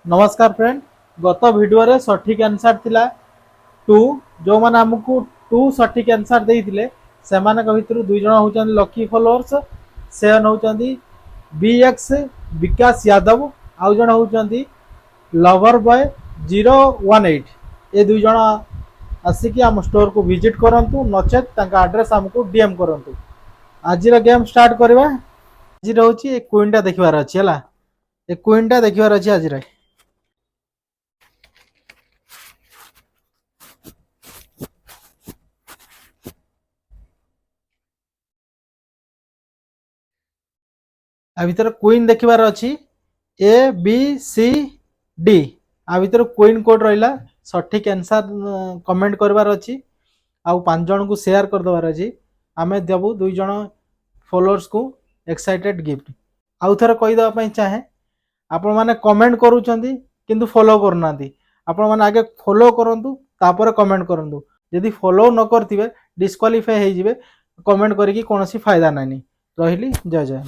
नमस्कार फ्रेंड। गत वीडियो रे सठिक आंसर थिला 2 जो माने हमकु 2 सठिक आंसर देइथिले सेमानक भितरु दुई जण होचन लकी फॉलोअर्स। से होचंदी बीएक्स विकास यादव आउ जण होचंदी लवर बॉय 018। ए दुई जण आसिकी आम स्टोर को विजिट करंतु नचेत तांका एड्रेस हमकु डीएम करंतु। आज गेम स्टार्ट करबा। आज रहउची ए क्वीनटा देखिबार अछि हला। ए क्वीनटा देखिबार अछि आज रे। आ भीतर क्वीन देखिबार अछि ए बी सी डी। आ भीतर क्वीन कोड रहिला सठिक आंसर कमेंट करबार अछि आउ 5 जन को शेयर कर दबार अछि। आमे देबु 2 जन फॉलोअर्स को एक्साइटेड गिफ्ट। आउ थरे कहि दबा पई चाहे आपण माने कमेंट करूचंदी किंतु फॉलो करनांती। आपण माने आगे फॉलो करंतु तापर कमेंट करंतु। यदि फॉलो न करथिबे डिस्क्वालीफाई हे जिवे। कमेंट करिकी कोनोसी फायदा नानी। रहिली जय जय।